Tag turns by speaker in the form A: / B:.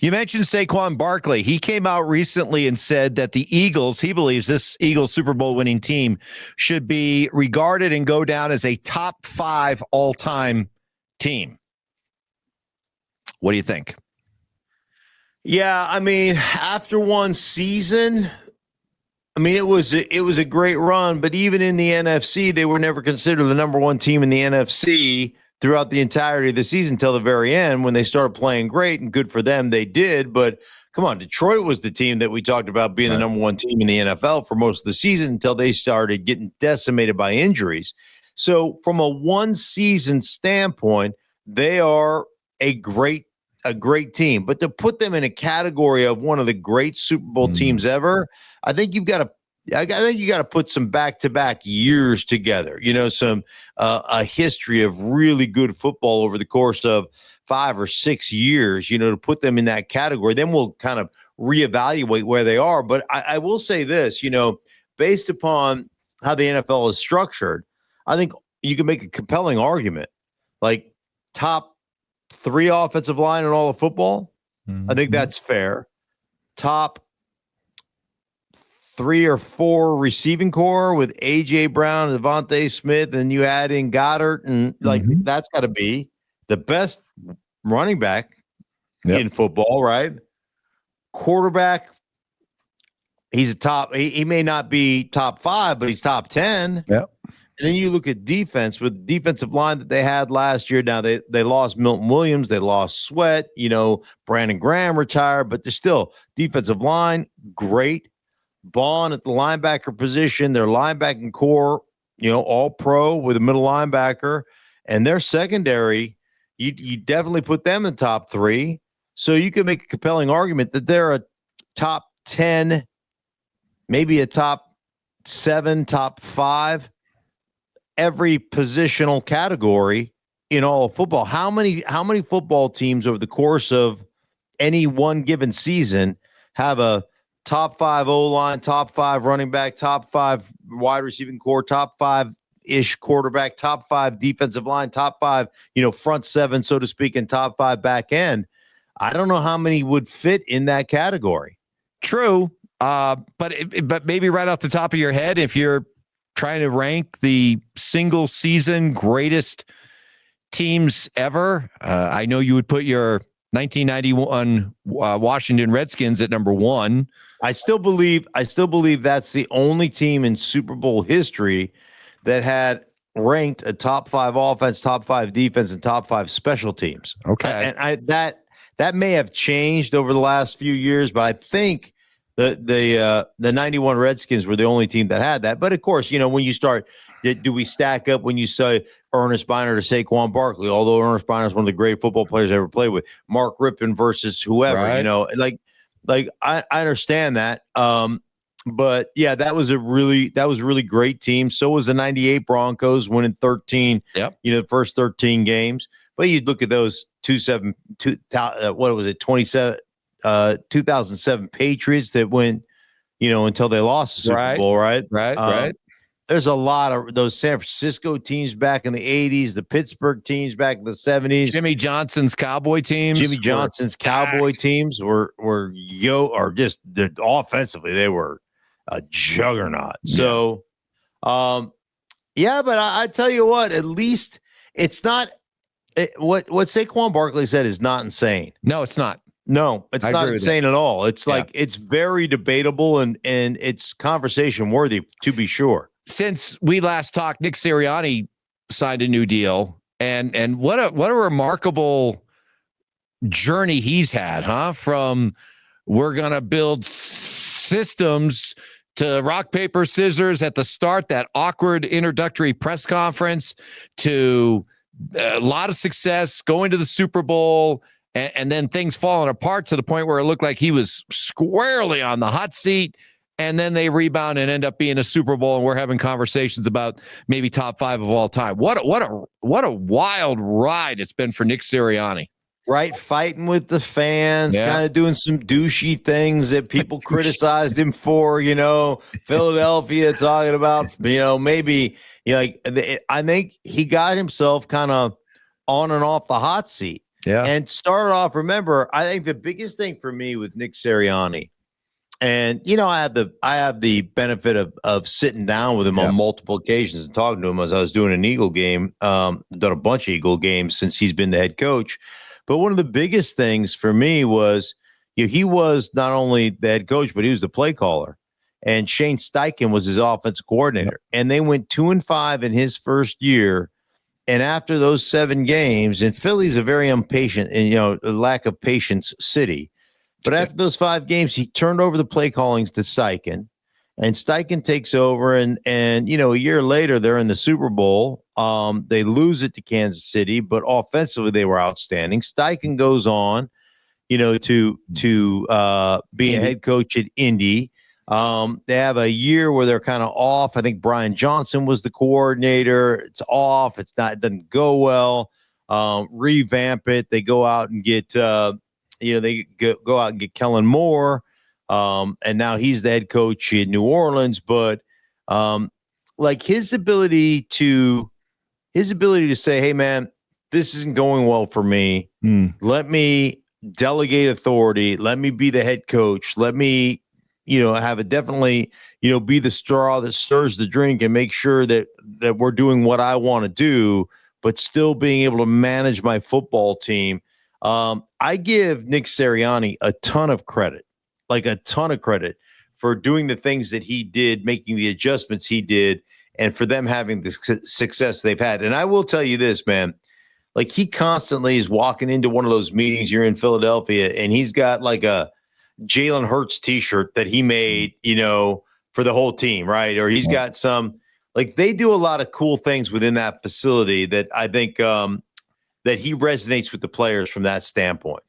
A: You mentioned Saquon Barkley. He came out recently and said that the Eagles, he believes this Eagles Super Bowl winning team should be regarded and go down as a top 5 all-time team. What do you think?
B: Yeah, I mean, after one season, I mean, it was a great run, but even in the NFC, they were never considered the number one team in the NFC throughout the entirety of the season until the very end when they started playing great, and good for them, they did. But come on, Detroit was the team that we talked about being the number one team in the NFL for most of the season until they started getting decimated by injuries. So from a one-season standpoint, they are a great team. But to put them in a category of one of the great Super Bowl teams ever, I think you got to put some back-to-back years together. You know, some a history of really good football over the course of 5 or 6 years. You know, to put them in that category, then we'll kind of reevaluate where they are. But I will say this, you know, based upon how the NFL is structured, I think you can make a compelling argument, like top 3 offensive line in all of football. I think that's fair. Top 3 or 4 receiving core with A.J. Brown and Devontae Smith, and you add in Goddard, and that's got to be the best running back in football, right? Quarterback, he's a top. He may not be top 5, but he's top 10.
C: Yep.
B: And then you look at defense with the defensive line that they had last year. Now they lost Milton Williams, they lost Sweat. You know, Brandon Graham retired, but they're still defensive line great. Bond at the linebacker position, their linebacking core, you know, all pro with a middle linebacker, and their secondary, you definitely put them in the top 3. So you can make a compelling argument that they're a top 10, maybe a top 7, top 5, every positional category in all of football. How many football teams over the course of any one given season have a top 5 O-line, top 5 running back, top 5 wide receiving core, top 5-ish quarterback, top 5 defensive line, top 5, you know, front 7, so to speak, and top 5 back end? I don't know how many would fit in that category.
A: True. But maybe right off the top of your head, if you're trying to rank the single season greatest teams ever, I know you would put your 1991 Washington Redskins at number 1.
B: I still believe that's the only team in Super Bowl history that had ranked a top 5 offense, top 5 defense, and top 5 special teams.
A: Okay.
B: And that may have changed over the last few years, but I think the 91 Redskins were the only team that had that. But of course, you know, when you start, do we stack up when you say Ernest Biner to Saquon Barkley? Although Ernest Biner is one of the great football players I ever played with. Mark Rippon versus whoever, right. You know, like I understand that. But yeah, that was a really great team. So was the 98 Broncos winning 13, you know, the first 13 games. But you look at those 2007 Patriots that went, you know, until they lost the Super Bowl, right?
A: Right.
B: There's a lot of those San Francisco teams back in the 80s, the Pittsburgh teams back in the 70s.
A: Jimmy Johnson's Cowboy teams
B: teams were just offensively, they were a juggernaut. So, but I tell you what, at least it's not what Saquon Barkley said is not insane.
A: No, it's not.
B: No, it's not insane at all. It's like it's very debatable and it's conversation worthy, to be sure.
A: Since we last talked, Nick Sirianni signed a new deal, and what a remarkable journey he's had, huh? From we're gonna build systems to rock, paper, scissors at the start, that awkward introductory press conference, to a lot of success, going to the Super Bowl, and then things falling apart to the point where it looked like he was squarely on the hot seat. And then they rebound and end up being a Super Bowl, and we're having conversations about maybe top 5 of all time. What a wild ride it's been for Nick Sirianni.
B: Right, fighting with the fans, kind of doing some douchey things that people criticized him for. You know, Philadelphia talking about, you know, maybe, you know, like I think he got himself kind of on and off the hot seat.
A: Yeah.
B: And start off, remember, I think the biggest thing for me with Nick Sirianni, and I have the benefit of sitting down with him on multiple occasions and talking to him as I was doing an Eagle game, done a bunch of Eagle games since he's been the head coach. But one of the biggest things for me was, he was not only the head coach, but he was the play caller. And Shane Steichen was his offensive coordinator. And they went 2-5 in his first year. And after those 7 games, and Philly's a very impatient and, a lack of patience city. But after those 5 games, he turned over the play callings to Steichen. And Steichen takes over. And a year later, they're in the Super Bowl. They lose it to Kansas City, but offensively, they were outstanding. Steichen goes on, to be a head coach at Indy. They have a year where they're kind of off. I think Brian Johnson was the coordinator. It's off. It doesn't go well. Revamp it. They go out and get, they go out and get Kellen Moore. And now he's the head coach in New Orleans. But like his ability to say, hey, man, this isn't going well for me. Let me delegate authority. Let me be the head coach. Let me, have it definitely, be the straw that stirs the drink and make sure that we're doing what I want to do, but still being able to manage my football team. I give Nick Sirianni a ton of credit for doing the things that he did, making the adjustments he did, and for them having the success they've had. And I will tell you this, man, like he constantly is walking into one of those meetings. You're in Philadelphia and he's got like a Jalen Hurts t-shirt that he made, for the whole team, right? Or he's got some, like they do a lot of cool things within that facility that I think that he resonates with the players from that standpoint.